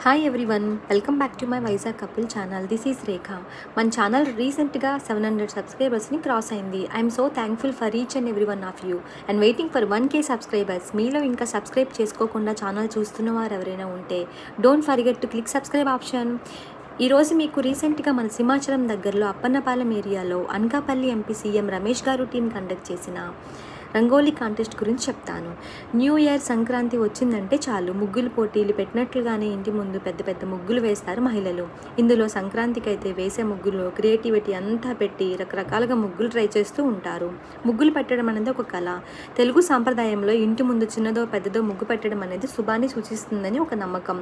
Hi everyone, welcome back to my Vizag couple channel. This is Rekha. మన channel రీసెంట్గా 700 సబ్స్క్రైబర్స్ని cross అయింది. I'm so thankful for each and every one of you and waiting for 1K subscribers. మీలో ఇంకా subscribe చేసుకోకుండా channel చూస్తున్న వారు ఎవరైనా ఉంటే don't forget to click subscribe option. ఈరోజు మీకు రీసెంట్గా మన సింహాచలం దగ్గరలో అప్పన్నపాలెం ఏరియాలో అనకాపల్లి ఎంపీ సీఎం రమేష్ గారు టీం కండక్ట్ చేసిన రంగోలీ కాంటెస్ట్ గురించి చెప్తాను. న్యూ ఇయర్ సంక్రాంతి వచ్చిందంటే చాలు ముగ్గులు పోటీలు పెట్టినట్లుగానే ఇంటి ముందు పెద్ద పెద్ద ముగ్గులు వేస్తారు మహిళలు. ఇందులో సంక్రాంతికి అయితే వేసే ముగ్గులు క్రియేటివిటీ అంతా పెట్టి రకరకాలుగా ముగ్గులు ట్రై చేస్తూ ఉంటారు. ముగ్గులు పెట్టడం అనేది ఒక కళ. తెలుగు సాంప్రదాయంలో ఇంటి ముందు చిన్నదో పెద్దదో ముగ్గు పెట్టడం అనేది శుభాన్ని సూచిస్తుందని ఒక నమ్మకం.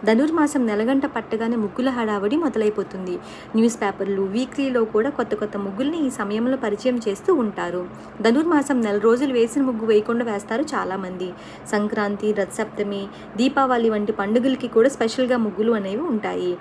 ధనుర్మాసం నెలగంట పట్టగానే ముగ్గుల హడావడి మొదలైపోతుంది. న్యూస్ పేపర్లు వీక్లీలో కూడా కొత్త కొత్త ముగ్గుల్ని ఈ సమయంలో పరిచయం చేస్తూ ఉంటారు. ధనుర్మాసం నెల రోజులు వేసిన ముగ్గు వేయకుండా వేస్తారు చాలామంది. సంక్రాంతి, రథసప్తమి, దీపావళి వంటి పండుగలకి కూడా స్పెషల్గా ముగ్గులు అనేవి ఉంటాయి.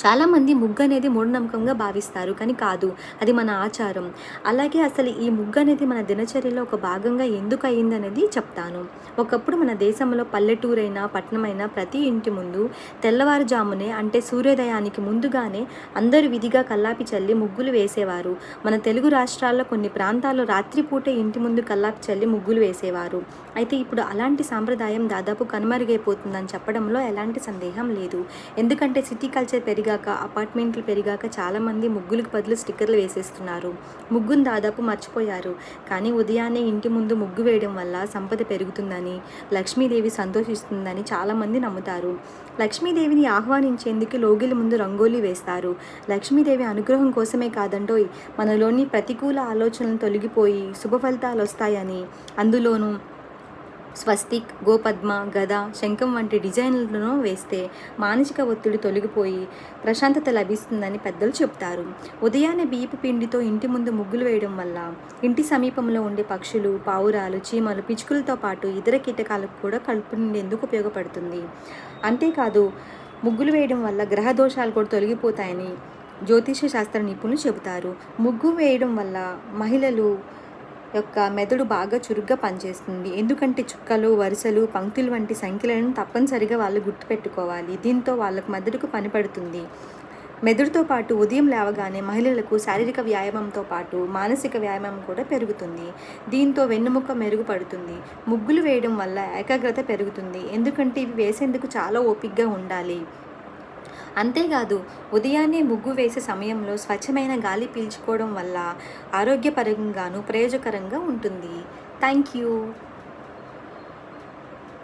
చాలామంది ముగ్గు అనేది మూఢనమ్మకంగా భావిస్తారు, కానీ కాదు, అది మన ఆచారం. అలాగే అసలు ఈ ముగ్గు అనేది మన దినచర్యలో ఒక భాగంగా ఎందుకు అయ్యింది అనేది చెప్తాను. ఒకప్పుడు మన దేశంలో పల్లెటూరైనా పట్టణమైనా ప్రతి ఇంటి ముందు తెల్లవారుజామునే అంటే సూర్యోదయానికి ముందుగానే అందరూ విధిగా కల్లాపి చల్లి ముగ్గులు వేసేవారు. మన తెలుగు రాష్ట్రాల్లో కొన్ని ప్రాంతాల్లో రాత్రిపూటే ఇంటి ముందు కల్లాపి చల్లి ముగ్గులు వేసేవారు. అయితే ఇప్పుడు అలాంటి సాంప్రదాయం దాదాపు కనుమరుగైపోతుందని చెప్పడంలో ఎలాంటి సందేహం లేదు. ఎందుకంటే సిటీ కల్చర్ పెరిగాక, అపార్ట్మెంట్లు పెరిగాక చాలామంది ముగ్గులకు బదులు స్టిక్కర్లు వేసేస్తున్నారు. ముగ్గును దాదాపు మర్చిపోయారు. కానీ ఉదయాన్నే ఇంటి ముందు ముగ్గు వేయడం వల్ల సంపద పెరుగుతుందని, లక్ష్మీదేవి సంతోషిస్తుందని చాలామంది నమ్ముతారు. లక్ష్మీదేవిని ఆహ్వానించేందుకు లోగిలి ముందు రంగోలీ వేస్తారు. లక్ష్మీదేవి అనుగ్రహం కోసమే కాదంటోయ్, మనలోని ప్రతికూల ఆలోచనలు తొలగిపోయి శుభ ఫలితాలు వస్తాయని, అందులోనూ స్వస్తిక్, గోపద్మ, గద, శంఖం వంటి డిజైన్లను వేస్తే మానసిక ఒత్తిడి తొలగిపోయి ప్రశాంతత లభిస్తుందని పెద్దలు చెప్తారు. ఉదయాన్నే బియ్యపు పిండితో ఇంటి ముందు ముగ్గులు వేయడం వల్ల ఇంటి సమీపంలో ఉండే పక్షులు, పావురాలు, చీమలు, పిచ్చుకలతో పాటు ఇతర కీటకాలకు కూడా కడుపు నిండేందుకు ఉపయోగపడుతుంది. అంతేకాదు, ముగ్గులు వేయడం వల్ల గ్రహ దోషాలు కూడా తొలగిపోతాయని జ్యోతిష శాస్త్ర నిపుణులు చెబుతారు. ముగ్గు వేయడం వల్ల మహిళలు యొక్క మెదడు బాగా చురుగ్గా పనిచేస్తుంది. ఎందుకంటే చుక్కలు, వరుసలు, పంక్తులు వంటి సంఖ్యలను తప్పనిసరిగా వాళ్ళు గుర్తుపెట్టుకోవాలి. దీంతో వాళ్ళకు మెదడుకు పని పడుతుంది. మెదడుతో పాటు ఉదయం లేవగానే మహిళలకు శారీరక వ్యాయామంతో పాటు మానసిక వ్యాయామం కూడా పెరుగుతుంది. దీంతో వెన్నుముక మెరుగుపడుతుంది. ముగ్గులు వేయడం వల్ల ఏకాగ్రత పెరుగుతుంది. ఎందుకంటే ఇవి వేసేందుకు చాలా ఓపికగా ఉండాలి. అంతేకాదు, ఉదయాన్నే ముగ్గు వేసే సమయంలో స్వచ్ఛమైన గాలి పీల్చుకోవడం వల్ల ఆరోగ్యపరంగాను ప్రయోజకరంగా ఉంటుంది. Thank you.